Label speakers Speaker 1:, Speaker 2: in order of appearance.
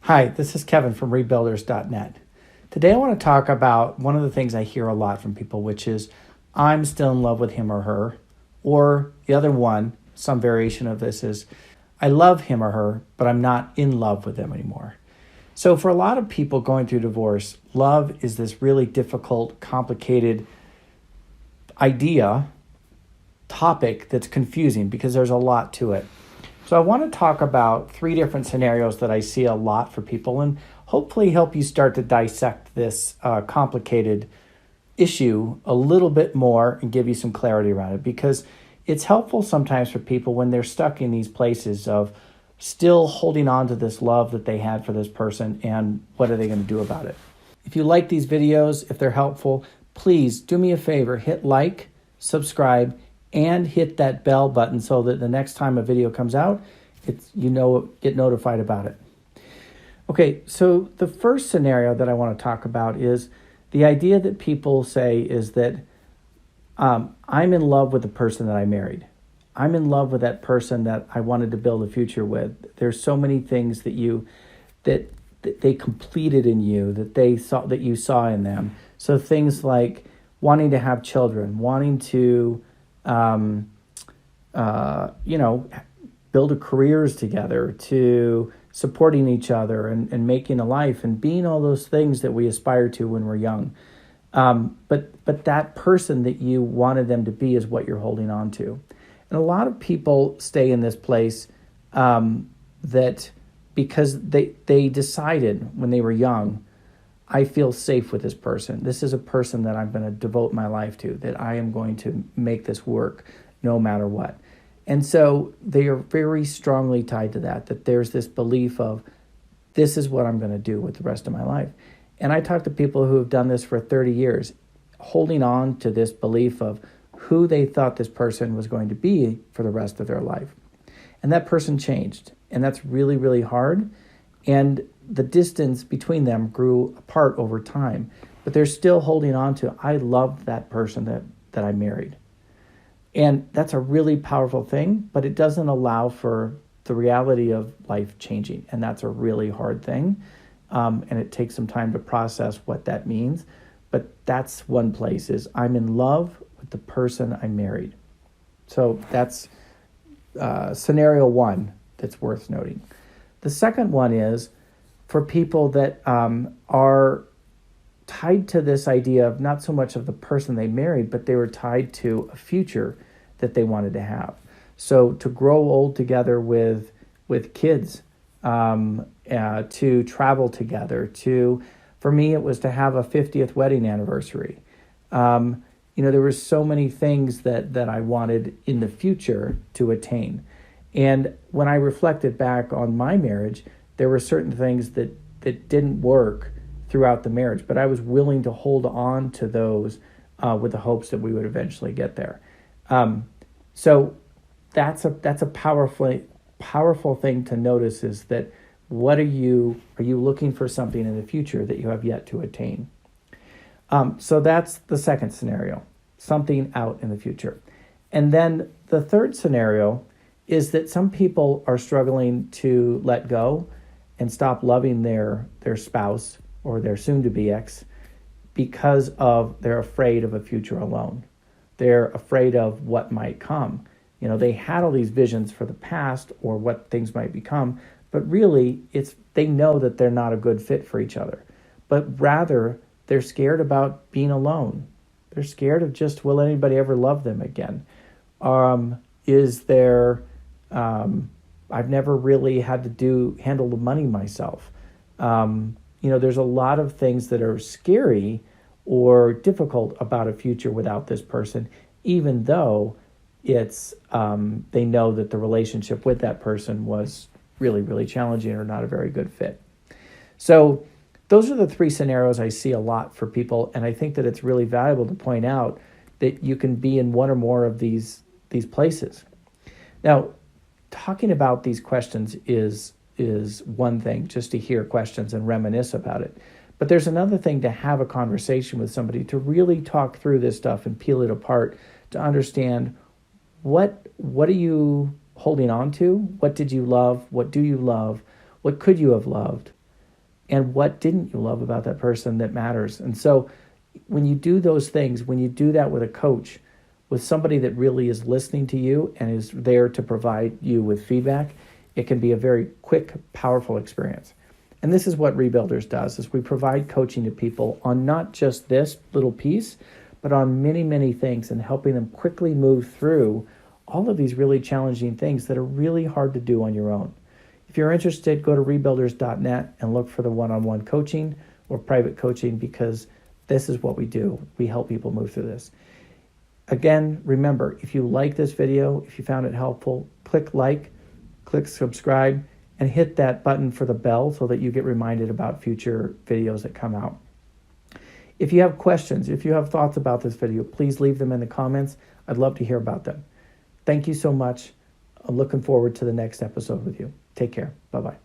Speaker 1: Hi, this is Kevin from Rebuilders.net. Today I want to talk about one of the things I hear a lot from people, which is I'm still in love with him or her. Or the other one, some variation of this is I love him or her, but I'm not in love with them anymore. So for a lot of people going through divorce, love is this really difficult, complicated topic that's confusing because there's a lot to it. So I want to talk about 3 different scenarios that I see a lot for people and hopefully help you start to dissect this complicated issue a little bit more and give you some clarity around it, because it's helpful sometimes for people when they're stuck in these places of still holding on to this love that they had for this person and what are they going to do about it. If you like these videos, if they're helpful, please do me a favor, hit like, subscribe, and hit that bell button so that the next time a video comes out, get notified about it. Okay, so the first scenario that I want to talk about is the idea that people say is that I'm in love with the person that I married. I'm in love with that person that I wanted to build a future with. There's so many things that they completed in you, that you saw in them. So things like wanting to have children, wanting to build careers together, to supporting each other and making a life and being all those things that we aspire to when we're young. But that person that you wanted them to be is what you're holding on to. And a lot of people stay in this place that because they decided when they were young, I feel safe with this person. This is a person that I'm going to devote my life to, that I am going to make this work no matter what. And so they are very strongly tied to that there's this belief of this is what I'm going to do with the rest of my life. And I talk to people who have done this for 30 years, holding on to this belief of who they thought this person was going to be for the rest of their life. And that person changed. And that's really, really hard. And the distance between them grew apart over time. But they're still holding on to, I love that person that I married. And that's a really powerful thing, but it doesn't allow for the reality of life changing. And that's a really hard thing. And it takes some time to process what that means. But that's one place, is I'm in love with the person I married. So that's scenario 1 that's worth noting. The second one is for people that are tied to this idea of not so much of the person they married, but they were tied to a future that they wanted to have. So to grow old together with kids, to travel together, for me, it was to have a 50th wedding anniversary. There were so many things that I wanted in the future to attain. And when I reflected back on my marriage, there were certain things that didn't work throughout the marriage, but I was willing to hold on to those with the hopes that we would eventually get there. So that's a powerful thing to notice, is that are you looking for something in the future that you have yet to attain? So that's the second scenario, something out in the future. And then the third scenario is that some people are struggling to let go and stop loving their spouse or their soon-to-be ex because they're afraid of a future alone. They're afraid of what might come. They had all these visions for the past or what things might become, but really they know that they're not a good fit for each other. But rather, they're scared about being alone. They're scared of just, will anybody ever love them again? I've never really had to handle the money myself. There's a lot of things that are scary or difficult about a future without this person, even though it's they know that the relationship with that person was really, really challenging or not a very good fit. So those are the 3 scenarios I see a lot for people, and I think that it's really valuable to point out that you can be in one or more of these places. Now, talking about these questions is one thing, just to hear questions and reminisce about it. But there's another thing to have a conversation with somebody, to really talk through this stuff and peel it apart, to understand what are you holding on to? What did you love? What do you love? What could you have loved? and what didn't you love about that person that matters. And so when you do those things, when you do that with a coach, with somebody that really is listening to you and is there to provide you with feedback, it can be a very quick, powerful experience. And this is what Rebuilders does, is we provide coaching to people on not just this little piece, but on many, many things, and helping them quickly move through all of these really challenging things that are really hard to do on your own. If you're interested, go to rebuilders.net and look for the one-on-one coaching or private coaching, because this is what we do. We help people move through this. Again, remember, if you like this video, if you found it helpful, click like, click subscribe, and hit that button for the bell so that you get reminded about future videos that come out. If you have questions, if you have thoughts about this video, please leave them in the comments. I'd love to hear about them. Thank you so much. I'm looking forward to the next episode with you. Take care. Bye-bye.